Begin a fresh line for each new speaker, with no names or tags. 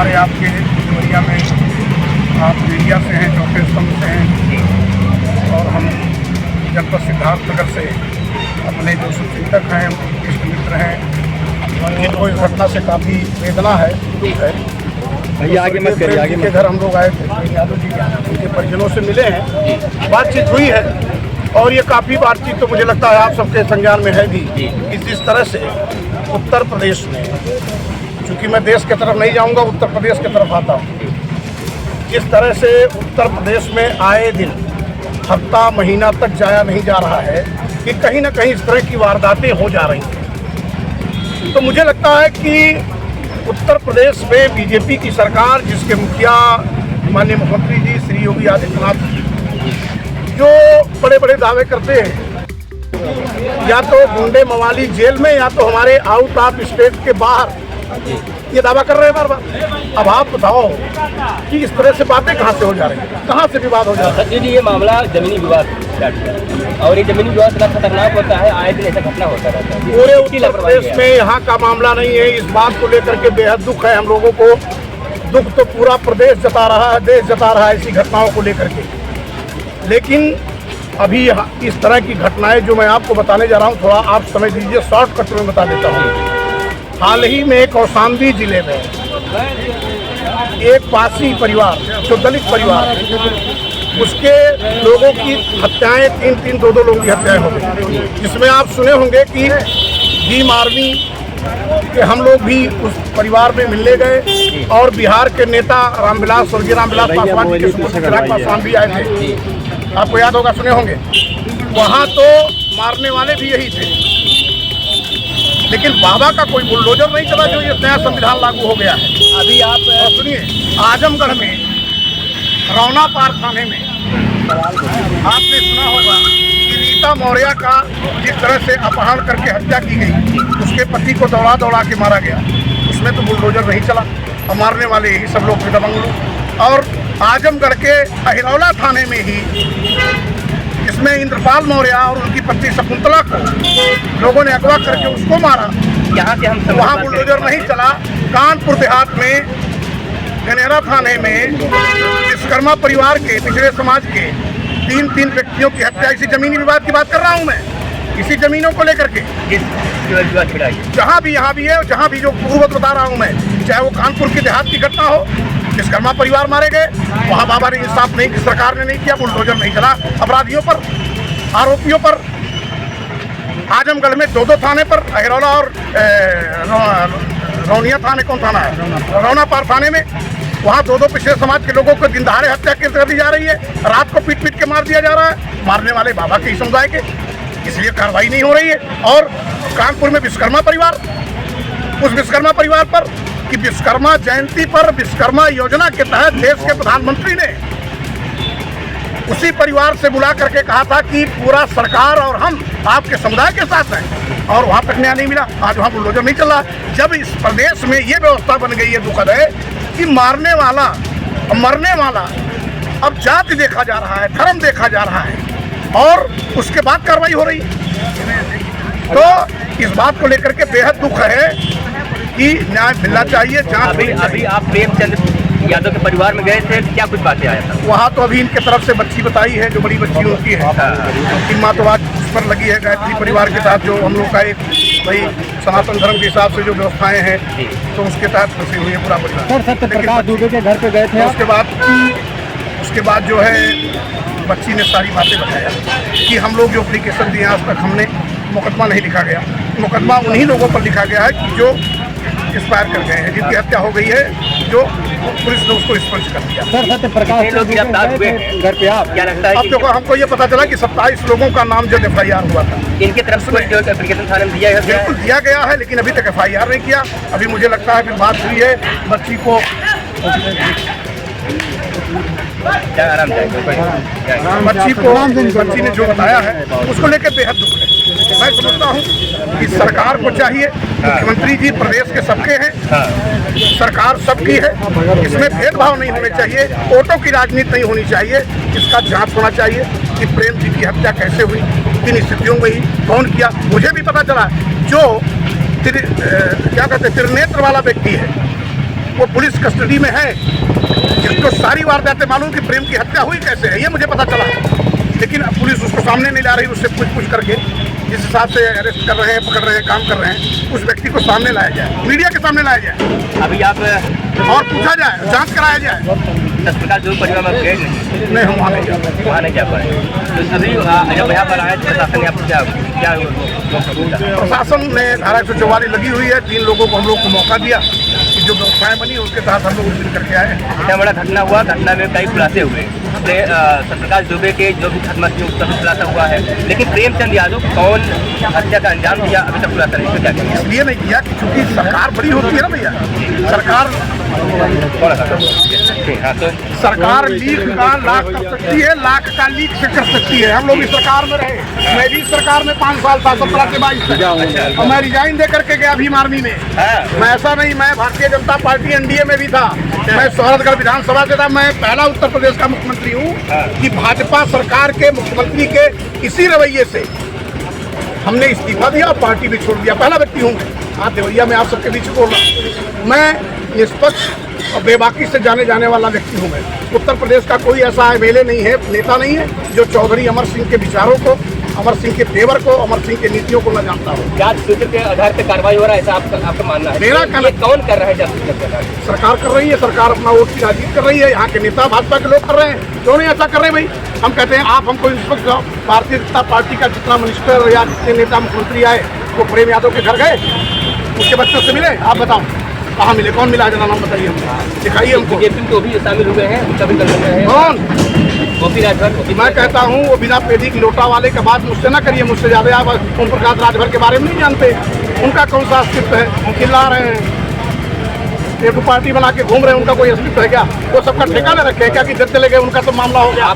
हमारे आपके देवरिया में आप मीडिया से हैं, चौथे स्तंभ से हैं और हम जनपद सिद्धार्थनगर से अपने जो शुभचिंतक हैं, इष्ट मित्र हैं, जिनको इस घटना से काफ़ी वेदना है, दुख है।
भैया आगे मत करिए, आगे
के घर हम लोग आए थे, यादव जी के उनके परिजनों से मिले हैं, बातचीत हुई है और ये काफ़ी बातचीत तो मुझे लगता है आप सबके संज्ञान में है भी कि जिस तरह से उत्तर प्रदेश में, चूँकि मैं देश की तरफ नहीं जाऊंगा, उत्तर प्रदेश की तरफ आता हूँ, जिस तरह से उत्तर प्रदेश में आए दिन हफ्ता महीना तक जाया नहीं जा रहा है कि कहीं ना कहीं इस तरह की वारदातें हो जा रही हैं। तो मुझे लगता है कि उत्तर प्रदेश में बीजेपी की सरकार, जिसके मुखिया माननीय मुख्यमंत्री जी श्री योगी आदित्यनाथ जी जो बड़े बड़े दावे करते हैं, या तो गुंडे मवाली जेल में या तो हमारे आउट ऑफ स्टेट के बाहर, ये दावा कर रहे हैं बार बार। अब आप बताओ कि इस तरह से बातें कहाँ से हो जा रही हैं, कहाँ से विवाद हो जा रहा है?
ये मामला जमीनी विवाद और ये जमीनी विवाद इतना खतरनाक होता है, आए दिन ऐसा घटना होता रहता है।
पूरे उत्तर प्रदेश में यहाँ का मामला नहीं है। इस बात को लेकर के बेहद दुख है हम लोगों को। दुख तो पूरा प्रदेश जता रहा है, देश जता रहा है इसी घटनाओं को लेकर के। लेकिन अभी इस तरह की घटनाएं जो मैं आपको बताने जा रहा हूँ, थोड़ा आप समझ लीजिए, शॉर्टकट में बता देता हूँ। हाल ही में कौशाम्बी जिले में एक पासी परिवार, जो दलित परिवार है, उसके लोगों की हत्याएं, 3-2 लोगों की हत्याएं हो गई, जिसमें आप सुने होंगे कि भीम आर्मी के हम लोग भी उस परिवार में मिलने गए और बिहार के नेता रामविलास, स्वर्गीय रामविलास पासवान के चिराग पासवान भी आए थे, आपको याद होगा, सुने होंगे। वहाँ तो मारने वाले भी यही थे, लेकिन बाबा का कोई बुलडोजर नहीं चला जो ये नया संविधान लागू हो गया है। अभी आप सुनिए, आजमगढ़ में रौना पार थाने में आपने सुना होगा कि रीता मौर्य का जिस तरह से अपहरण करके हत्या की गई, उसके पति को दौड़ा दौड़ा के मारा गया, उसमें तो बुलडोजर नहीं चला और मारने वाले यही सब लोग थे, दबंग। और आजमगढ़ के अहिरौला थाने में ही, जिसमें इंद्रपाल मौर्य और उनकी पत्नी शकुंतला को लोगों ने अगवा करके उसको मारा, यहाँ से हम वहाँ बुलडोजर नहीं चला। कानपुर देहात में गनेरा थाने में विश्वकर्मा परिवार के, पिछड़े समाज के 3 व्यक्तियों की हत्या, इसी जमीनी विवाद की बात कर रहा हूँ मैं, इसी जमीनों को लेकर के, जहाँ भी यहाँ भी है, जहाँ भी जो पूर्ववत बता रहा हूँ मैं, चाहे वो कानपुर के देहात की घटना हो, विश्वकर्मा परिवार मारे गए, वहाँ बाबा ने इंसाफ नहीं, सरकार ने नहीं किया, बुलडोजर नहीं चला अपराधियों पर, आरोपियों पर। आजमगढ़ में 2 थाने पर, अहिरौला और रौनिया थाने, कौन थाना है, रौना पार थाने में, वहाँ 2 पिछड़े समाज के लोगों को दिन दहाड़े हत्या कर दी जा रही है, रात को पीट के मार दिया जा रहा है, मारने वाले बाबा के ही समुदाय के, इसलिए कार्रवाई नहीं हो रही है। और कानपुर में विश्वकर्मा परिवार, उस विश्वकर्मा परिवार पर कि विश्वकर्मा जयंती पर विश्वकर्मा योजना के तहत देश के प्रधानमंत्री ने उसी परिवार से बुला करके कहा था कि पूरा सरकार और हम आपके समुदाय के साथ हैं, और वहाँ तक न्याय नहीं मिला। आज वहाँ बुलडोजर नहीं चल रहा। जब इस प्रदेश में ये व्यवस्था बन गई है, दुखद है कि मारने वाला, मरने वाला अब जाति देखा जा रहा है, धर्म देखा जा रहा है, और उसके बाद कार्रवाई हो रही है। तो इस बात को लेकर के बेहद दुख है कि न्याय मिलना चाहिए, जांच।
अभी आप प्रेमचंद यादव के परिवार में गए थे, क्या कुछ बातें आया था
वहाँ? तो अभी इनके तरफ से बच्ची बताई है, जो बड़ी बच्ची उनकी है, उनकी माँ तो आज उस पर लगी है, गायत्री परिवार के साथ, जो हम लोग का एक भाई सनातन धर्म के हिसाब से जो व्यवस्थाएं हैं, तो उसके तहत फंसी हुई है पूरा परिवार।
सत्यप्रकाश दुबे के घर पे गए थे,
उसके बाद जो है बच्ची ने सारी बातें बताया कि हम लोग जो एप्लीकेशन दिए आज तक हमने मुकदमा नहीं लिखा गया, मुकदमा उन्हीं लोगों पर लिखा गया है कि जो एक्सपायर कर गए हैं, जिनकी हत्या हो गई है, जो पुलिस ने उसको स्पर्श कर दिया।
सर सत्यप्रकाश लोग गिरफ्तार हुए घर पे, आप क्या लगता है?
अब देखो, हमको ये पता चला कि 27 लोगों का नाम जो FIR हुआ था,
इनके तरफ से जो एप्लीकेशन थाने में
बिल्कुल दिया गया है, लेकिन अभी तक FIR नहीं किया। अभी मुझे लगता है कि बात हुई है बच्ची को, बच्ची ने जो बताया है उसको लेकर बेहद दुख है। मैं समझता हूँ कि सरकार को चाहिए, मुख्यमंत्री जी प्रदेश के सबके हैं, सरकार सबकी है, इसमें भेदभाव नहीं होने चाहिए, वोटों की राजनीति नहीं होनी चाहिए, इसका जांच होना चाहिए कि प्रेम जी की हत्या कैसे हुई, किन स्थितियों में ही, कौन किया। मुझे भी पता चला जो क्या कहते त्रिनेत्र वाला व्यक्ति है, वो पुलिस कस्टडी में है, जिसको सारी वारदातें मालूम कि प्रेम की हत्या हुई कैसे है ये मुझे पता चला, लेकिन पुलिस उसको सामने नहीं ला रही। उससे पूछ करके जिस हिसाब से अरेस्ट कर रहे हैं, पकड़ रहे हैं, काम कर रहे हैं, उस व्यक्ति को सामने लाया जाए, मीडिया के सामने लाया जाए।
अभी आप
और पूछा जाए, जांच कराया जाए।
प्रकाश दुबे परिवार में गए
नहीं, हम वहाँ नहीं जा पाए।
वहाँ नहीं जा पाए। तो अभी जब यहाँ पर आए प्रशासन ने आपको क्या
प्रशासन ने धारा 144 लगी हुई है, 3 लोगों को हम लोग को मौका दिया कि जो व्यवस्थाएं बनी उसके तहत हम लोग मिल करके आए।
इतना बड़ा घटना हुआ, घटना में कई खुलासे हुए। प्रकाश दुबे के जो भी खत्म थी उसका भी खुलासा हुआ है, लेकिन प्रेमचंद यादव कौन हत्या का अंजाम दिया अभी तक खुलासा नहीं किया। क्या किया
इसलिए नहीं किया कि चूंकि सरकार बड़ी होती है ना भैया, सरकार सरकार लीक का लाख कर सकती है, लाख का लीक से कर सकती है। हम लोग इस सरकार में रहे, मैं भी सरकार में 5 साल था, 17 से 22 तक, और मैं रिजाइन दे करके गया भीम आर्मी में। मैं ऐसा नहीं, मैं भारतीय जनता पार्टी एनडीए में भी था, मैं सोहरतगढ़ विधानसभा से था। मैं पहला उत्तर प्रदेश का मुख्यमंत्री हूँ कि भाजपा सरकार के मुख्यमंत्री के इसी रवैये से हमने इस्तीफा दिया और पार्टी भी छोड़ दिया। पहला व्यक्ति हूँ हाँ देवैया, मैं आप सबके बीच बोल रहा हूँ। मैं निष्पक्ष और बेबाकी से जाने जाने वाला व्यक्ति हूँ। मैं उत्तर प्रदेश का कोई ऐसा एमएलए नहीं है, नेता नहीं है जो चौधरी अमर सिंह के विचारों को, अमर सिंह के तेवर को, अमर सिंह की नीतियों को न जानता हो।
जांच सूत्र के आधार पर कार्रवाई हो रहा है, ऐसा आपका मानना है?
मेरा कहना,
कौन कर रहा है जांच सूत्र के आधार?
सरकार कर रही है, सरकार अपना वोट की राजनीति कर रही है, यहाँ के नेता भाजपा के लोग कर रहे हैं। क्यों नहीं ऐसा कर रहे हैं भाई? हम कहते हैं आप हमको इस वक्त भारतीय जनता पार्टी का जितना मिनिस्टर या जितने नेता मुख्यमंत्री आए वो प्रेम यादव के घर गए, उसके बच्चों से मिले? आप बताओ कहाँ मिले, कौन मिला? जना नाम बताइए हमको, दिखाइए हमको।
बीजेपी को भी शामिल हुए हैं, उनका भी करना है।
कौन?
गोपी राजभर।
मैं कहता हूँ वो बिना पेदी की लोटा वाले का बात मुझसे ना करिए, मुझसे ज्यादा आप ओम प्रकाश राजभर के बारे में नहीं जानते। उनका कौन सा अस्तित्व है? चिल्ला रहे हैं, एक पार्टी बना के घूम रहे हैं, उनका कोई अस्तित्व है क्या? वो सबका ठेका न रखे क्या कि जब चले गए उनका तो मामला हो गया।